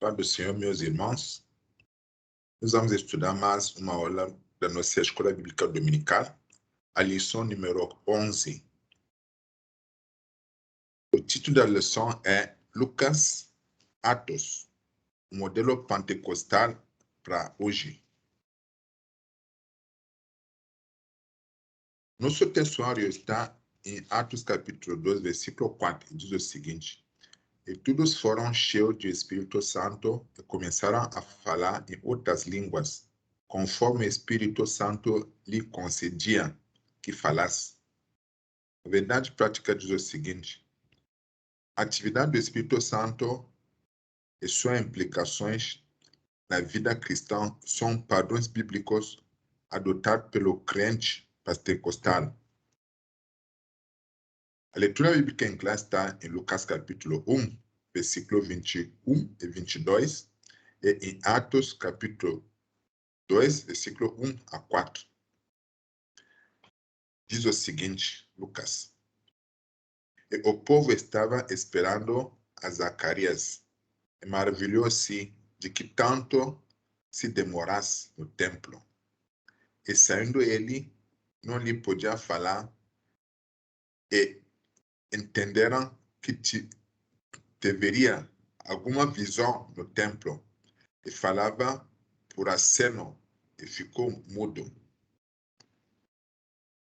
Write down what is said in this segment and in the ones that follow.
Pai do Senhor, meus irmãos, nós vamos estudar mais uma aula da nossa Escola Bíblica Dominical, a lição número 11. O título da lição é Lucas, Atos, modelo pentecostal para hoje. Nosso textuário está em Atos capítulo 2, versículo 4, e diz o seguinte: E todos foram cheios do Espírito Santo e começaram a falar em outras línguas, conforme o Espírito Santo lhe concedia que falasse. A verdade prática diz o seguinte: a atividade do Espírito Santo e suas implicações na vida cristã são padrões bíblicos adotados pelo crente pentecostal. A leitura bíblica em classe está em Lucas capítulo 1, versículo 21 e 22, e em Atos capítulo 2, versículo 1 a 4. Diz o seguinte, Lucas: E o povo estava esperando a Zacarias, e maravilhou-se de que tanto se demorasse no templo. E saindo ele, não lhe podia falar, e entenderam que deveria alguma visão no templo, e falava por aceno, e ficou mudo.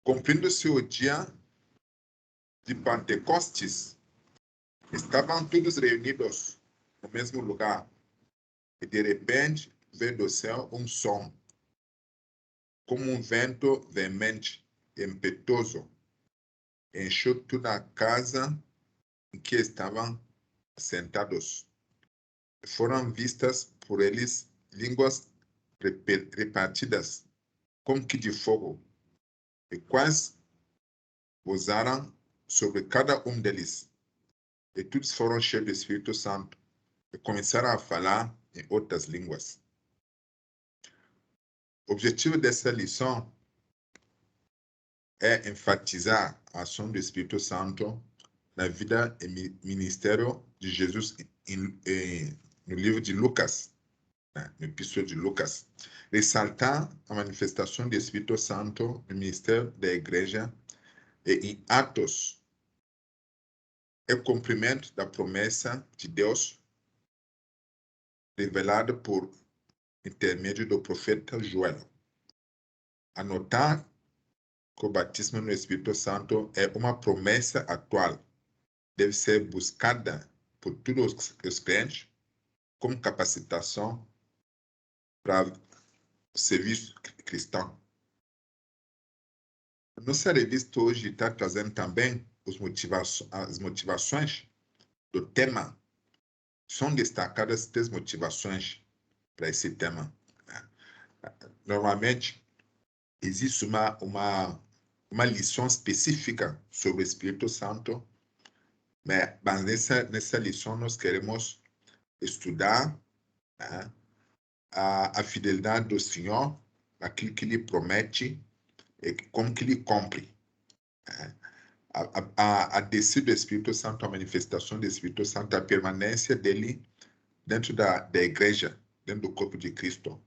Cumprindo-se o dia de Pentecostes, estavam todos reunidos no mesmo lugar, e de repente veio do céu um som, como um vento veemente e impetuoso, encheu toda a casa em que estavam sentados. Foram vistas por eles línguas repartidas, como que de fogo, e quais pousaram sobre cada um deles. E todos foram cheios do Espírito Santo e começaram a falar em outras línguas. O objetivo dessa lição é enfatizar a ação do Espírito Santo na vida e ministério de Jesus no livro de Lucas, no epístola de Lucas. Ressaltar a manifestação do Espírito Santo no ministério da igreja e em Atos é o cumprimento da promessa de Deus revelada por intermédio do profeta Joel. Anotar que o batismo no Espírito Santo é uma promessa atual, deve ser buscada por todos os crentes como capacitação para o serviço cristão. Nossa revista hoje está trazendo também as motivações do tema. São destacadas 3 motivações para esse tema. Normalmente, existe uma lição específica sobre o Espírito Santo, mas nessa lição nós queremos estudar a fidelidade do Senhor, aquilo que Ele promete e como que Ele cumpre. A descida do Espírito Santo, a manifestação do Espírito Santo, a permanência dele dentro da igreja, dentro do corpo de Cristo.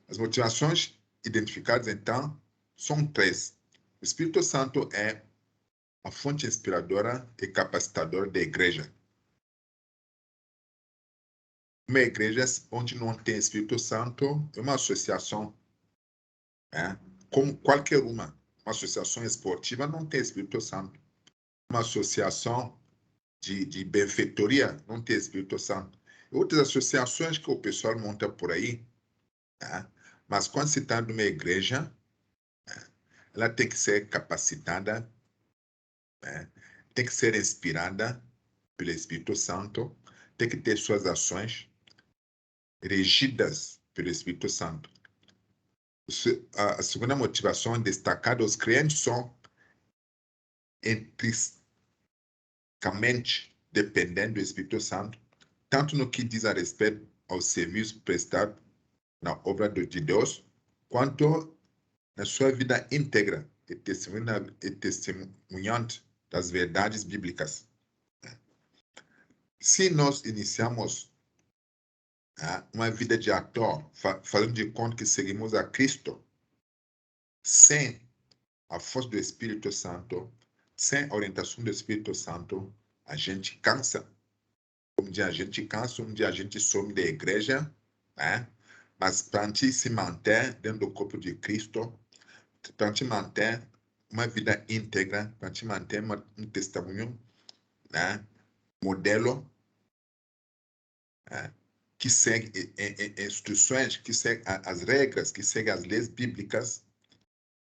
As motivações identificadas, então, são 3. O Espírito Santo é a fonte inspiradora e capacitadora da igreja. Uma igreja onde não tem Espírito Santo é uma associação, como qualquer uma associação esportiva não tem Espírito Santo. Uma associação de benfeitoria não tem Espírito Santo. Outras associações que o pessoal monta por aí, mas quando se está numa igreja, ela tem que ser capacitada, tem que ser inspirada pelo Espírito Santo, tem que ter suas ações regidas pelo Espírito Santo. A segunda motivação destacada, os crentes são intrinsecamente dependentes do Espírito Santo, tanto no que diz a respeito ao serviço prestado na obra de Deus, quanto na sua vida íntegra e testemunhante das verdades bíblicas. Se nós iniciamos uma vida de ator, fazendo de conta que seguimos a Cristo, sem a força do Espírito Santo, sem a orientação do Espírito Santo, a gente cansa. Um dia a gente cansa, um dia a gente some da igreja, mas para a gente se manter dentro do corpo de Cristo, para a gente manter uma vida íntegra, para a gente manter um testemunho, modelo, que segue instruções, que segue as regras, que segue as leis bíblicas,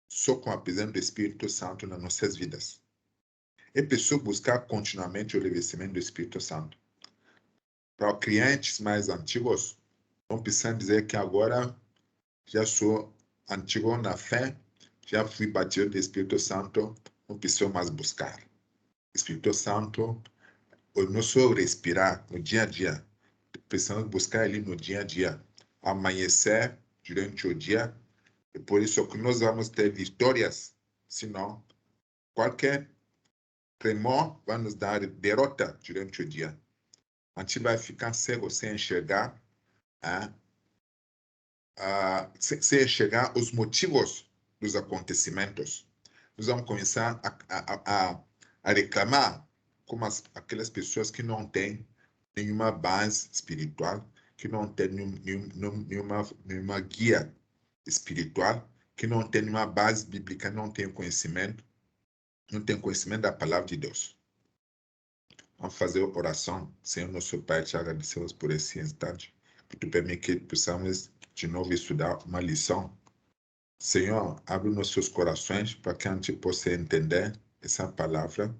só com a presença do Espírito Santo nas nossas vidas. É preciso buscar continuamente o revestimento do Espírito Santo. Para clientes mais antigos, não precisa dizer que agora já sou antigo na fé, já fui batido do Espírito Santo, não preciso mais buscar. Espírito Santo, o nosso respirar no dia a dia, precisamos buscar ele no dia a dia, amanhecer durante o dia, e por isso que nós vamos ter vitórias, senão qualquer tremor vai nos dar derrota durante o dia. A gente vai ficar cego sem enxergar, sem enxergar os motivos dos acontecimentos. Nós vamos começar a reclamar como aquelas pessoas que não têm nenhuma base espiritual, que não têm nenhuma guia espiritual, que não tem nenhuma base bíblica, não tem conhecimento da palavra de Deus. Vamos fazer oração. Senhor, nosso Pai, te agradecemos por esse instante, que tu permite que possamos de novo estudar uma lição. Senhor, abre nossos corações para que a gente possa entender essa palavra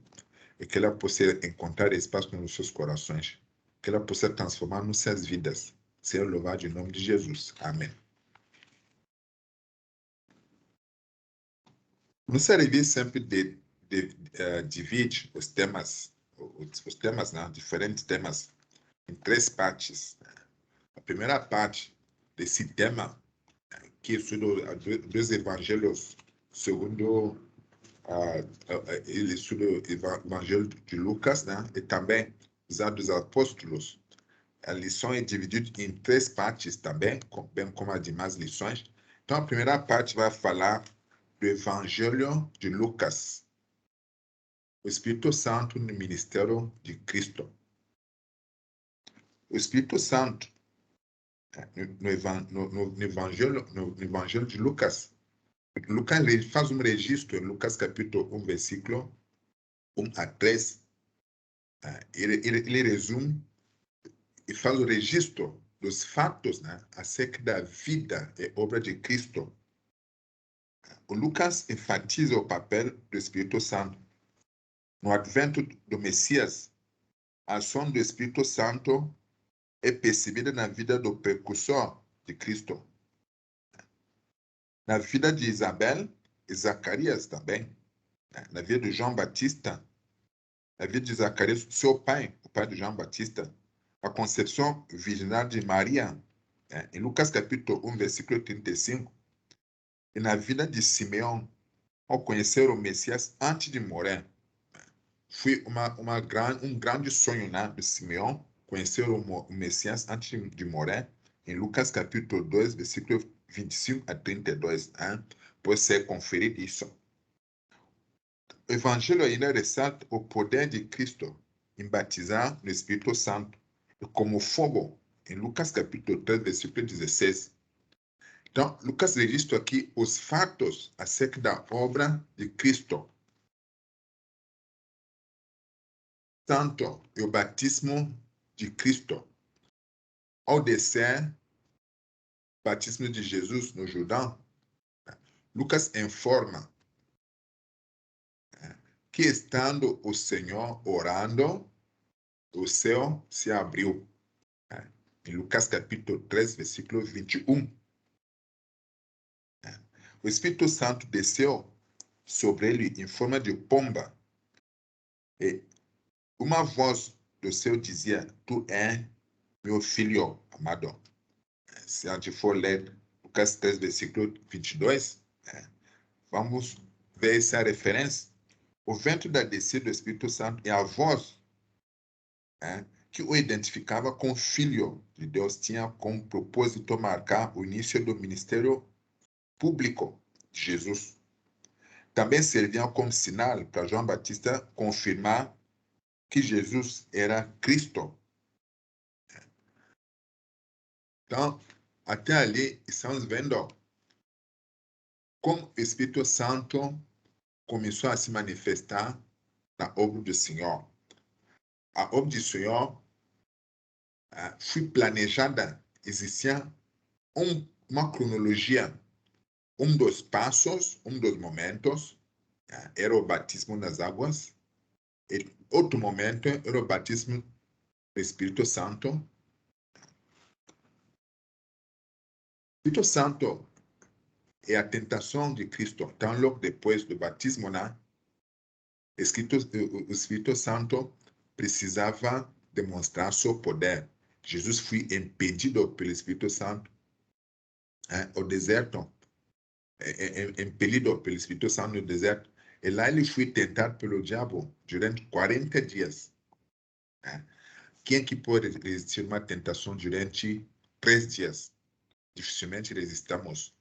e que ela possa encontrar espaço nos nossos corações, que ela possa transformar nossas vidas. Senhor, louvado em nome de Jesus. Amém. Nossa revista sempre divide os temas, diferentes temas, em 3 partes. A primeira parte desse tema, que estuda dos evangelhos segundo ele estuda o evangelho de Lucas, e também os Atos dos Apóstolos. A lição é dividida em 3 partes também, bem como as demais lições. Então, a primeira parte vai falar do evangelho de Lucas, o Espírito Santo no ministério de Cristo. O Espírito Santo, no evangelho de Lucas, Lucas faz registro em Lucas capítulo 1, versículo 1 a 3. Ele resume e faz o registro dos fatos acerca da vida e obra de Cristo. O Lucas enfatiza o papel do Espírito Santo. No advento do Messias, a ação do Espírito Santo é percebida na vida do precursor de Cristo. Na vida de Isabel e Zacarias também. Na vida de João Batista, na vida de Zacarias, seu pai, o pai de João Batista. A concepção virginal de Maria, em Lucas capítulo 1, versículo 35. E na vida de Simeão, ao conhecer o Messias antes de morrer. Foi um grande sonho de Simeão, conhecer o Messias antes de morrer, em Lucas capítulo 2, versículo 25 a 32. Pode ser conferido isso. O Evangelho ainda ressalta o poder de Cristo em batizar no Espírito Santo, como fogo, em Lucas capítulo 3, versículo 16. Então, Lucas registra aqui os fatos acerca da obra de Cristo. Tanto o batismo de Cristo, ao descer o batismo de Jesus no Jordão, Lucas informa que estando o Senhor orando, o céu se abriu. Em Lucas capítulo 3, versículo 21. O Espírito Santo desceu sobre ele em forma de pomba. E uma voz do céu dizia: Tu és meu filho amado. Se a gente for ler Lucas 3, versículo 22, vamos ver essa referência. O vento da descida do Espírito Santo é a voz que o identificava com o Filho de Deus, tinha como propósito marcar o início do ministério público de Jesus. Também servia como sinal para João Batista confirmar que Jesus era Cristo. Então, até ali, estamos vendo como o Espírito Santo começou a se manifestar na obra do Senhor. A obra do Senhor foi planejada, existia uma cronologia, dos passos, dos momentos, era o batismo nas águas, e outro momento era o batismo do Espírito Santo. O Espírito Santo é a tentação de Cristo. Então, logo depois do batismo, né, o Espírito Santo precisava demonstrar seu poder. Jesus foi impedido pelo Espírito Santo ao deserto, impelido pelo Espírito Santo no deserto. E lá ele foi tentado pelo diabo durante 40 dias. Quem que pode resistir uma tentação durante 3 dias? Dificilmente resistamos.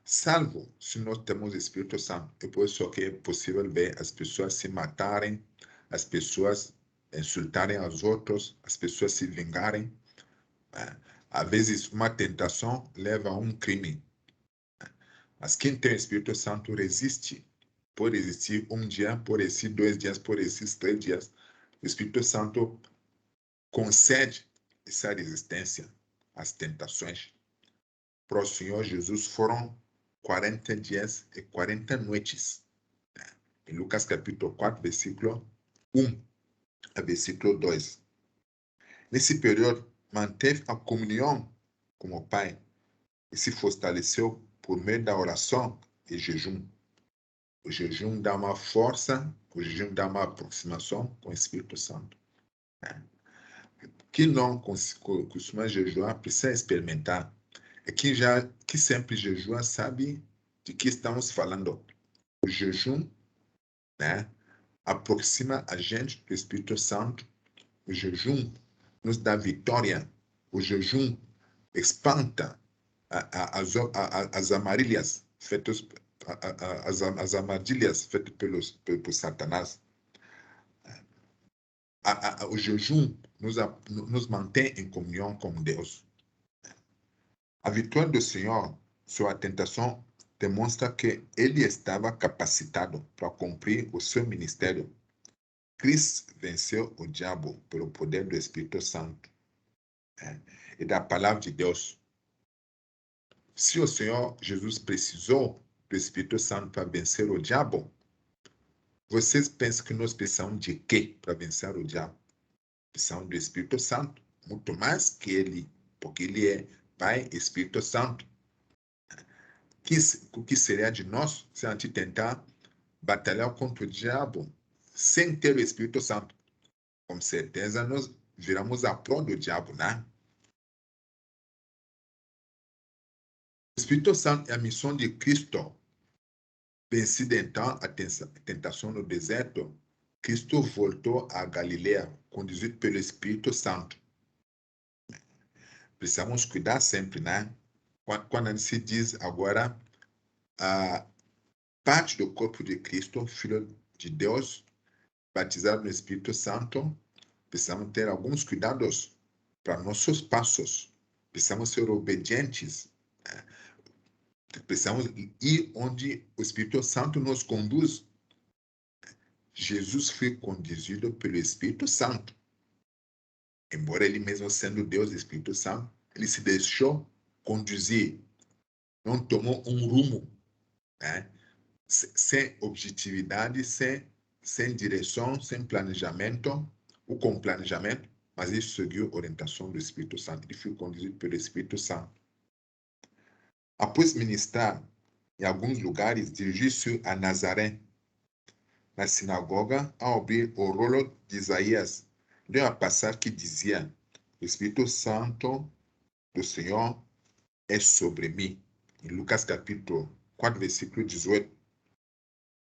Salvo se nós temos o Espírito Santo. É por isso que é possível ver as pessoas se matarem, as pessoas insultarem aos outros, as pessoas se vingarem. Às vezes, uma tentação leva a um crime. Mas quem tem o Espírito Santo resiste. Pode existir um dia, pode existir 2 dias, pode existir 3 dias. O Espírito Santo concede essa resistência às tentações. Para o Senhor Jesus foram 40 dias e 40 noites. Em Lucas capítulo 4, versículo 1 a versículo 2. Nesse período, manteve a comunhão com o Pai e se fortaleceu por meio da oração e jejum. O jejum dá uma força, o jejum dá uma aproximação com o Espírito Santo. Quem não costuma jejuar precisa experimentar. E que sempre jejua sabe de que estamos falando. O jejum, né, aproxima a gente do Espírito Santo. O jejum nos dá vitória. O jejum espanta as armadilhas feitas as armadilhas feitas por Satanás. O jejum nos mantém em comunhão com Deus. A vitória do Senhor, sua tentação, demonstra que ele estava capacitado para cumprir o seu ministério. Cristo venceu o diabo pelo poder do Espírito Santo e da palavra de Deus. Se o Senhor Jesus precisou do Espírito Santo para vencer o diabo, vocês pensam que nós precisamos de quê para vencer o diabo? Precisamos do Espírito Santo, muito mais que ele, porque ele é Pai e Espírito Santo. O que seria de nós se a gente tentar batalhar contra o diabo sem ter o Espírito Santo? Com certeza nós viramos a pró do diabo, né? O Espírito Santo é a missão de Cristo. Vencida então a tentação no deserto, Cristo voltou a Galileia, conduzido pelo Espírito Santo. Precisamos cuidar sempre, né? Quando a gente se diz agora a parte do corpo de Cristo, Filho de Deus, batizado no Espírito Santo, precisamos ter alguns cuidados para nossos passos. Precisamos ser obedientes. Precisamos ir onde o Espírito Santo nos conduz. Jesus foi conduzido pelo Espírito Santo. Embora ele mesmo sendo Deus e Espírito Santo, ele se deixou conduzir. Não tomou um rumo, né? Sem objetividade, sem direção, sem planejamento, ou com planejamento, mas ele seguiu a orientação do Espírito Santo. Ele foi conduzido pelo Espírito Santo. Após ministrar em alguns lugares, dirigiu-se a Nazaré. Na sinagoga, ao abrir o rolo de Isaías, leu a passagem que dizia: o Espírito Santo do Senhor é sobre mim. Em Lucas capítulo 4, versículo 18.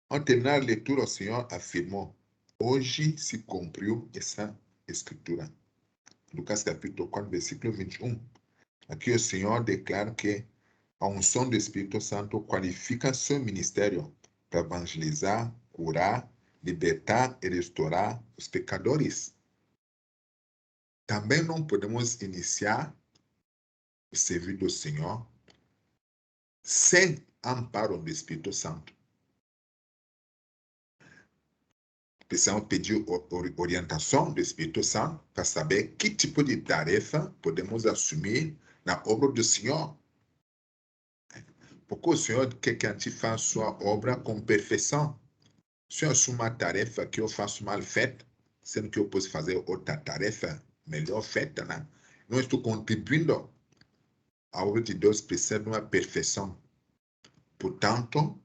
Ao terminar a leitura, o Senhor afirmou: hoje se cumpriu Escritura. Lucas capítulo 4, versículo 21. Aqui o Senhor declara que a unção do Espírito Santo qualifica seu ministério para evangelizar, curar, libertar e restaurar os pecadores. Também não podemos iniciar o serviço do Senhor sem amparo do Espírito Santo. Precisamos pedir orientação do Espírito Santo para saber que tipo de tarefa podemos assumir na obra do Senhor. Porque o Senhor quer que a gente faça sua obra com perfeição. Se eu assumo uma tarefa que eu faço mal feita, sendo que eu posso fazer outra tarefa melhor feita, né? Não estou contribuindo. A obra de Deus precisa de uma perfeição. Portanto,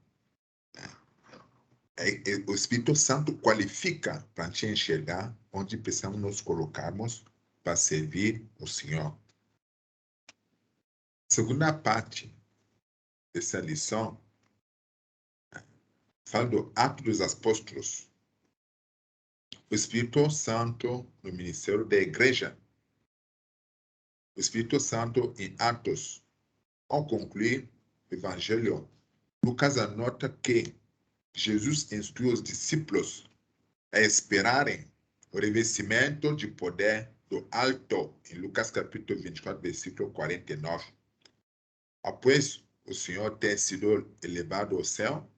o Espírito Santo qualifica para a gente enxergar onde precisamos nos colocarmos para servir o Senhor. Segunda parte dessa lição fala do Ato dos Apóstolos. O Espírito Santo no ministério da igreja. O Espírito Santo em Atos. Ao concluir o Evangelho, Lucas anota que Jesus instrui os discípulos a esperarem o revestimento de poder do alto, em Lucas capítulo 24, versículo 49. Após o Senhor ter sido elevado ao céu,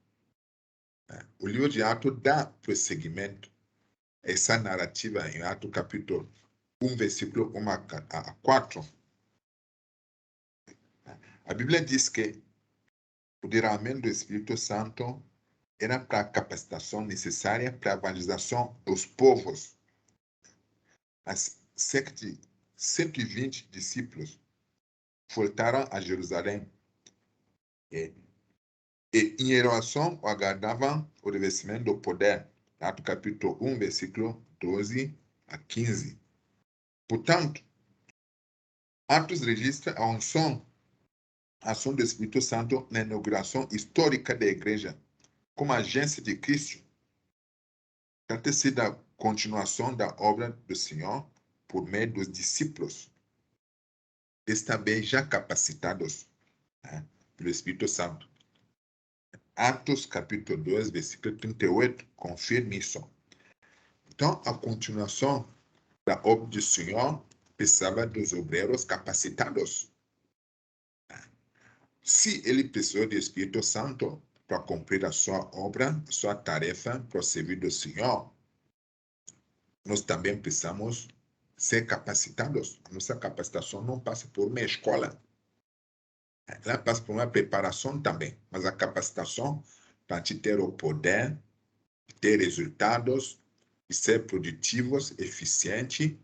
o livro de Atos dá prosseguimento a essa narrativa em Atos capítulo 1, versículo 1 a 4. A Bíblia diz que o derramamento do Espírito Santo era para a capacitação necessária para a evangelização dos povos. As cerca de 120 discípulos voltaram a Jerusalém e em relação aguardavam o revestimento do poder. Atos capítulo 1, versículo 12 a 15. Portanto, Atos registra a ação do Espírito Santo na inauguração histórica da igreja como agência de Cristo. Trata-se sido a continuação da obra do Senhor por meio dos discípulos, eles também já capacitados, né, pelo Espírito Santo. Atos capítulo 2, versículo 38, confirma isso. Então, a continuação da obra do Senhor precisava dos obreiros capacitados. Se ele precisou do Espírito Santo para cumprir a sua obra, a sua tarefa, para servir do Senhor, nós também precisamos ser capacitados. A nossa capacitação não passa por uma escola. Ela passa por uma preparação também, mas a capacitação para a gente ter o poder, ter resultados, e ser produtivos, eficientes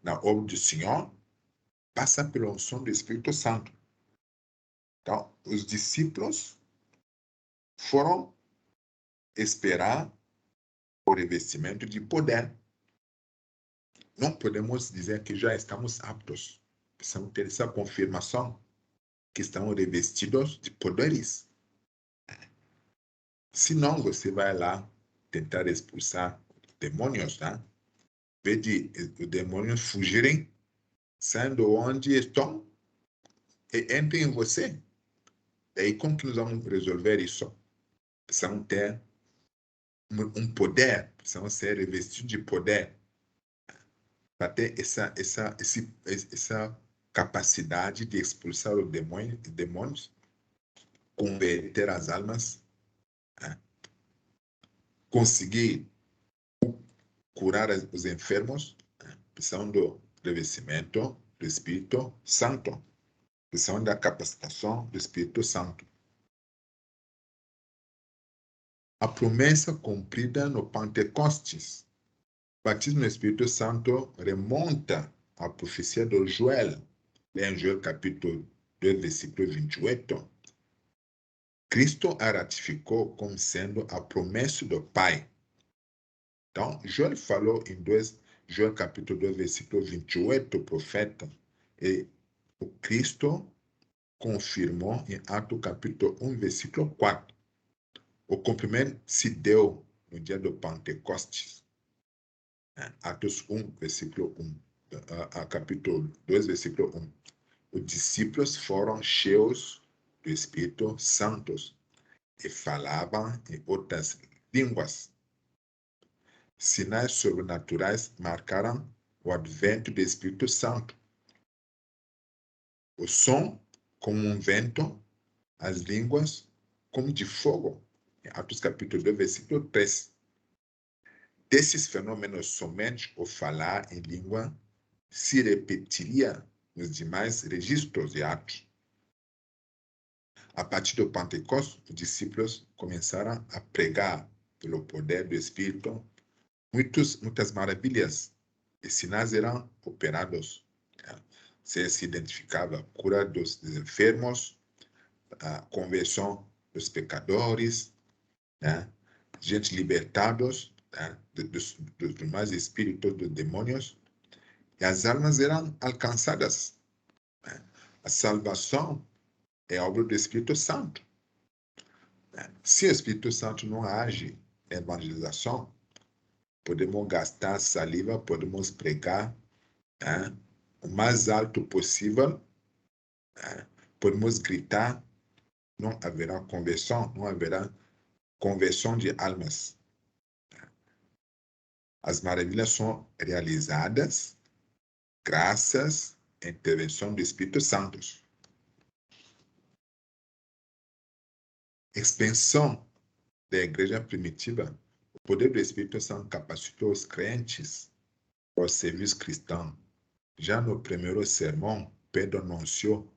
na obra do Senhor, passa pela unção do Espírito Santo. Então, os discípulos foram esperar o revestimento de poder. Não podemos dizer que já estamos aptos. Precisamos ter essa confirmação que estamos revestidos de poderes. Senão, você vai lá tentar expulsar demônios, tá? Em vez de os demônios fugirem, saindo onde estão, e entrem em você. E aí, como que nós vamos resolver isso? Precisamos ter um poder, precisamos ser revestidos de poder para ter essa capacidade de expulsar os demônios, converter as almas, né? Conseguir curar os enfermos, né? Precisamos do revestimento do Espírito Santo, precisamos da capacitação do Espírito Santo. A promessa cumprida no Pentecostes. O batismo no Espírito Santo remonta à profecia de Joel, em Joel capítulo 2, versículo 28. Cristo a ratificou como sendo a promessa do Pai. Então, Joel falou em Joel capítulo 2, versículo 28, o profeta, e o Cristo confirmou em Atos capítulo 1, versículo 4. O cumprimento se deu no dia do Pentecostes. Atos 1, versículo 1, capítulo 2, versículo 1. Os discípulos foram cheios do Espírito Santo e falavam em outras línguas. Sinais sobrenaturais marcaram o advento do Espírito Santo. O som como um vento, as línguas como de fogo. Em Atos capítulo 2, versículo 3. Desses fenômenos, somente o falar em língua se repetiria nos demais registros de Atos. A partir do Pentecostes, os discípulos começaram a pregar pelo poder do Espírito. Muitas maravilhas e sinais eram operados. Se identificava a cura dos enfermos, a conversão dos pecadores, gente libertados dos mais espíritos dos demônios, e as almas eram alcançadas. A salvação é obra do Espírito Santo. Se o Espírito Santo não age na evangelização, podemos gastar saliva, podemos pregar o mais alto possível, podemos gritar, não haverá conversão, não haverá conversão de almas. As maravilhas são realizadas graças à intervenção do Espírito Santo. Expansão da igreja primitiva, o poder do Espírito Santo capacitou os crentes para o serviço cristão. Já no primeiro sermão, Pedro anunciou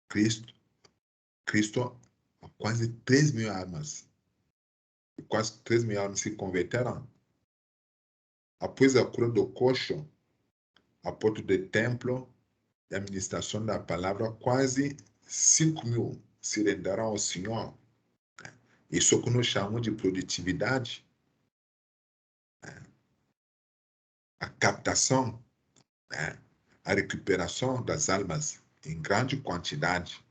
Cristo a quase 3.000 almas. E quase 3.000 almas se converteram. Após a cura do coxo, a porta do templo e a ministração da palavra, quase 5.000 se renderam ao Senhor. Isso que nós chamamos de produtividade. A captação, a recuperação das almas em grande quantidade.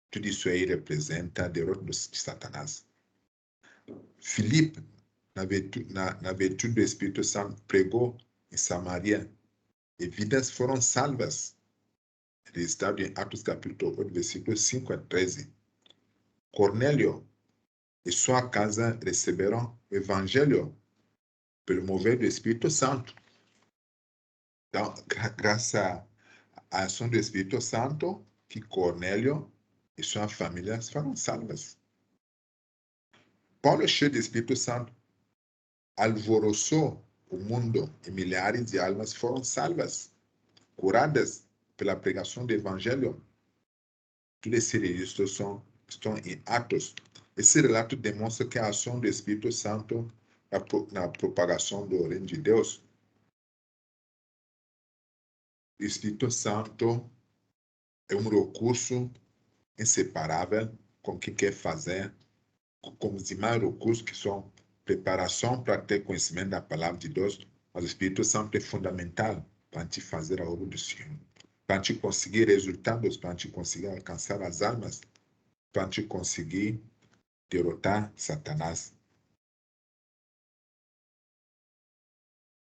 Tudo isso aí representa a derrota de Satanás. Filipe, na virtude do Espírito Santo, pregou em Samaria e vidas foram salvas. Registrado em Atos capítulo 8, versículos 5 a 13. Cornélio e sua casa receberam o Evangelho pelo mover do Espírito Santo. Então, graças à ação do Espírito Santo, que Cornélio e sua família foram salvas. Paulo, cheio do Espírito Santo, alvoroçou o mundo e milhares de almas foram salvas, curadas pela pregação do Evangelho. Todos esses registros estão em Atos. Esse relato demonstra que a ação do Espírito Santo na propagação do reino de Deus. O Espírito Santo é um recurso inseparável com o que quer fazer, com os demais recursos que são preparação para ter conhecimento da palavra de Deus, mas o Espírito Santo é fundamental para a gente fazer a obra do Senhor, para a gente conseguir resultados, para a gente conseguir alcançar as almas, para a gente conseguir derrotar Satanás.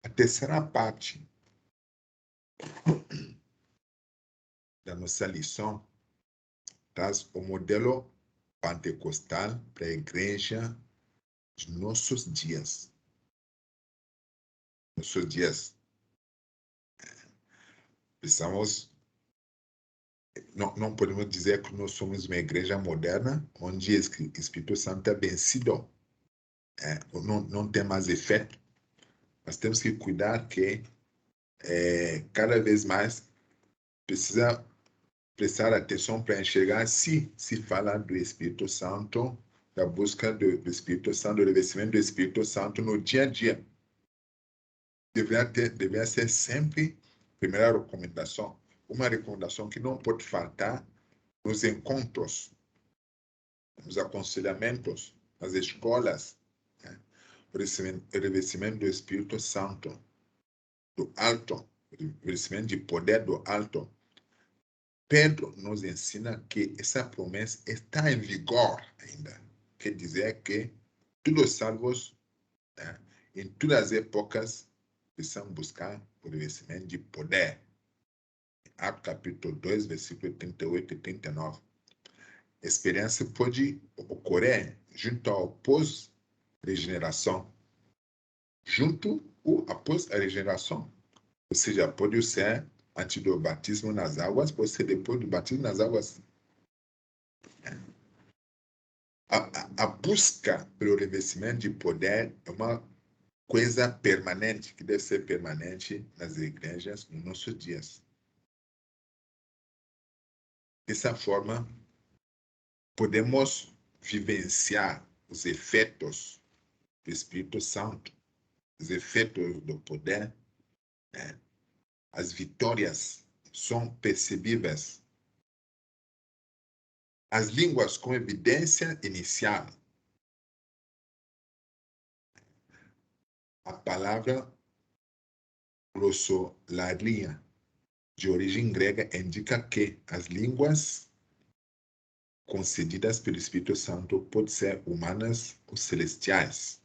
A terceira parte da nossa lição traz o modelo pentecostal para a igreja de nossos dias. Precisamos, não podemos dizer que nós somos uma igreja moderna, onde o Espírito Santo é vencido, não tem mais efeito. Mas temos que cuidar que cada vez mais precisa prestar atenção para enxergar se fala do Espírito Santo, da busca do Espírito Santo, do revestimento do Espírito Santo no dia a dia. Deveria ser sempre a primeira recomendação, uma recomendação que não pode faltar nos encontros, nos aconselhamentos, nas escolas, o revestimento do Espírito Santo, do alto, o revestimento de poder do alto. Pedro nos ensina que essa promessa está em vigor ainda. Quer dizer que todos os salvos, em todas as épocas, precisamos buscar o revestimento de poder. Atos capítulo 2, versículo 38 e 39. A experiência pode ocorrer junto ao pós-regeneração. Junto ou após a regeneração. Ou seja, pode ser antes do batismo nas águas, pode ser depois do batismo nas águas. A busca pelo revestimento de poder é uma coisa permanente, que deve ser permanente nas igrejas nos nossos dias. Dessa forma, podemos vivenciar os efeitos do Espírito Santo, os efeitos do poder, né? As vitórias são percebíveis. As línguas com evidência inicial. A palavra glossolalia, de origem grega, indica que as línguas concedidas pelo Espírito Santo podem ser humanas ou celestiais.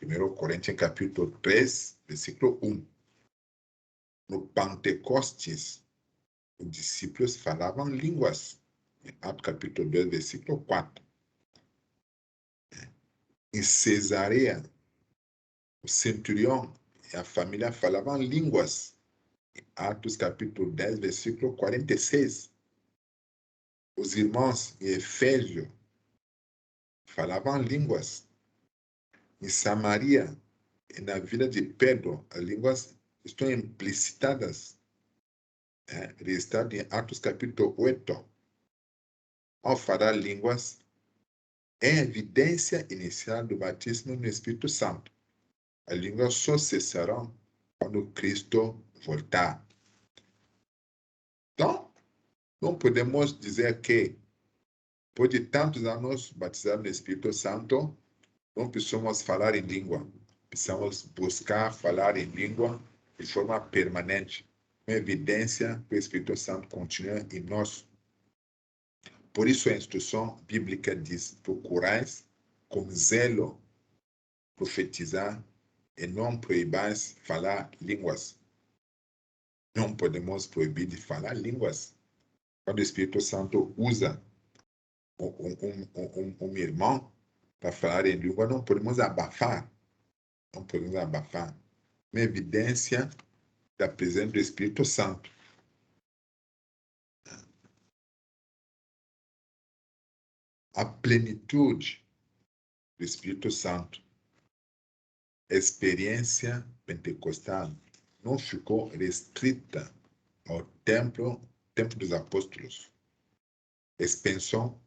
1 Coríntios capítulo 3, versículo 1. No Pentecostes, os discípulos falavam línguas. Em Atos capítulo 2, versículo 4. Em Cesareia, o centurião e a família falavam línguas. Em Atos capítulo 10, versículo 46. Os irmãos em Efésio falavam línguas. Em Samaria e na vida de Pedro, as línguas estão implicitadas. Registrado em Atos capítulo 8. Ao falar línguas, é evidência inicial do batismo no Espírito Santo. As línguas só cessarão quando Cristo voltar. Então, não podemos dizer que, depois de tantos anos batizados no Espírito Santo, não precisamos falar em língua. Precisamos buscar falar em língua de forma permanente. Uma evidência que o Espírito Santo continua em nós. Por isso a instrução bíblica diz: procurais com zelo profetizar e não proibais falar línguas. Não podemos proibir de falar línguas. Quando o Espírito Santo usa um irmão para falar em língua, não podemos abafar. Não podemos abafar. Uma evidência da presença do Espírito Santo. A plenitude do Espírito Santo, a experiência pentecostal, não ficou restrita ao tempo dos apóstolos. A expansão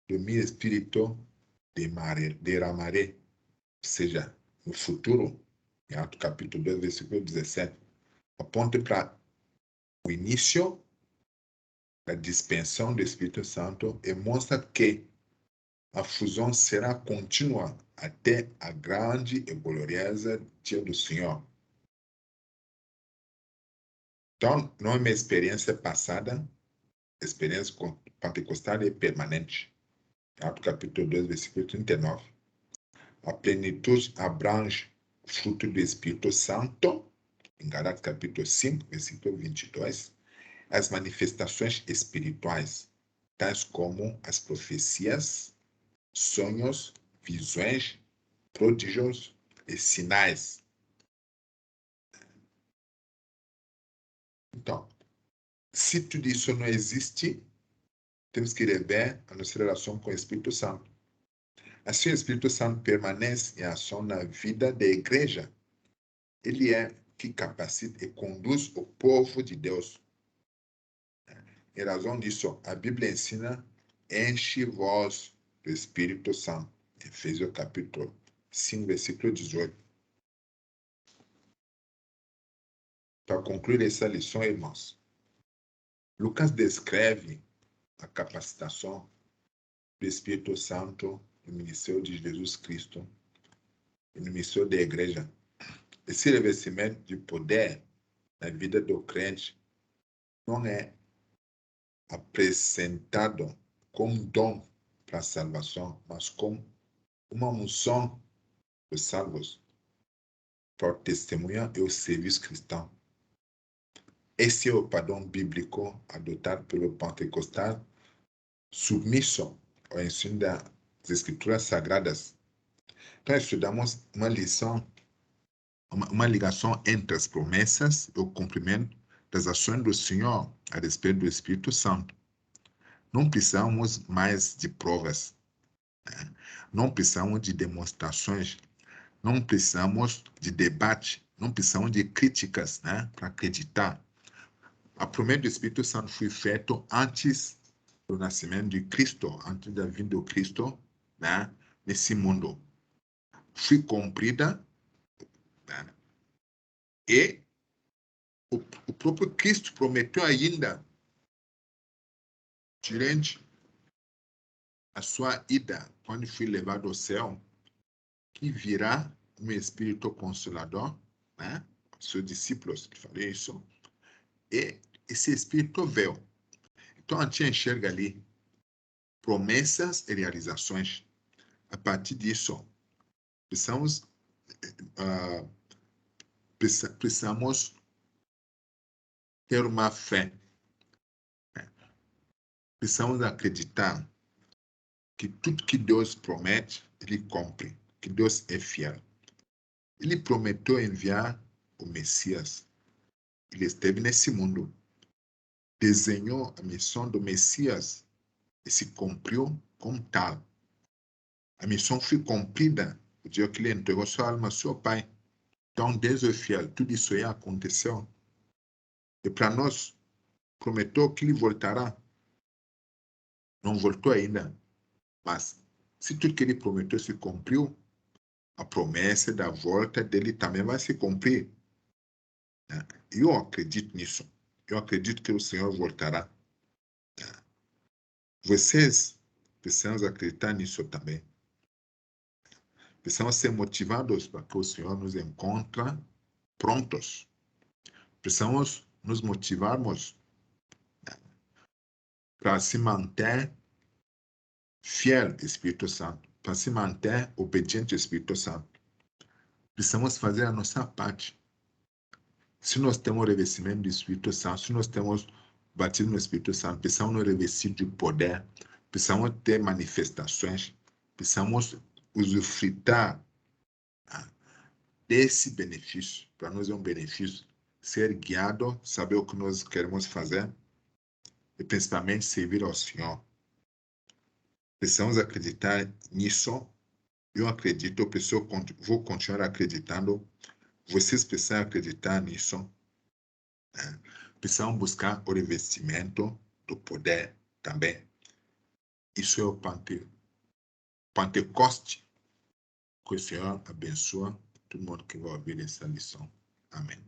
do meu espírito derramaré, ou seja, no futuro, em Atos capítulo 2, versículo 17, aponta para o início da dispensação do Espírito Santo e mostra que a fusão será contínua até a grande e gloriosa dia do Senhor. Então, não é uma experiência passada, a experiência pentecostal é permanente. Atos capítulo 2, versículo 39. A plenitude abrange o fruto do Espírito Santo, em Gálatas capítulo 5, versículo 22, as manifestações espirituais, tais como as profecias, sonhos, visões, prodígios e sinais. Então, se tudo isso não existe, temos que rever a nossa relação com o Espírito Santo. Assim, o Espírito Santo permanece em ação na vida da igreja. Ele é que capacita e conduz o povo de Deus. Em razão disso, a Bíblia ensina: enche-vos do Espírito Santo. Efésios capítulo 5, versículo 18. Para concluir essa lição, irmãos, Lucas descreve a capacitação do Espírito Santo no ministério de Jesus Cristo e no ministério da igreja. Esse revestimento de poder na vida do crente não é apresentado como dom para a salvação, mas como uma unção dos salvos. para o testemunho e o serviço cristão. Esse é o padrão bíblico adotado pelo pentecostal, submisso ao ensino das escrituras sagradas. Então, estudamos uma ligação entre as promessas e o cumprimento das ações do Senhor a respeito do Espírito Santo. Não precisamos mais de provas, né? Não precisamos de demonstrações, não precisamos de debate, não precisamos de críticas, né, para acreditar. A promessa do Espírito Santo foi feita antes do nascimento de Cristo, antes da vinda do Cristo, né, nesse mundo. Foi cumprida, né, e o próprio Cristo prometeu ainda, durante a sua ida, quando foi levado ao céu, que virá um Espírito Consolador, né, seus discípulos que falei isso, e esse Espírito veio. Então, a gente enxerga ali promessas e realizações. A partir disso, precisamos ter uma fé. Precisamos acreditar que tudo que Deus promete, Ele cumpre, que Deus é fiel. Ele prometeu enviar o Messias. Ele esteve nesse mundo, desenhou a missão do Messias e se cumpriu como tal. A missão foi cumprida o dia que ele entregou sua alma ao seu Pai. Então, Deus é fiel, tudo isso aí aconteceu. E para nós, prometeu que ele voltará. Não voltou ainda, mas se tudo que ele prometeu se cumpriu, a promessa da volta dele também vai se cumprir. Eu acredito nisso. Eu acredito que o Senhor voltará. Vocês precisam acreditar nisso também. Precisamos ser motivados para que o Senhor nos encontre prontos. Precisamos nos motivarmos para se manter fiel ao Espírito Santo, para se manter obediente ao Espírito Santo. Precisamos fazer a nossa parte. Se nós temos o revestimento do Espírito Santo, se nós temos batismo no Espírito Santo, precisamos nos revestir de poder, precisamos ter manifestações, precisamos usufrutar desse benefício. Para nós é um benefício ser guiado, saber o que nós queremos fazer e principalmente servir ao Senhor. Precisamos acreditar nisso. Eu acredito, vou continuar acreditando. Vocês precisam acreditar nisso. Precisamos buscar o revestimento do poder também. Isso é o Pentecoste. Que o Senhor abençoe todo mundo que vai ouvir essa lição. Amém.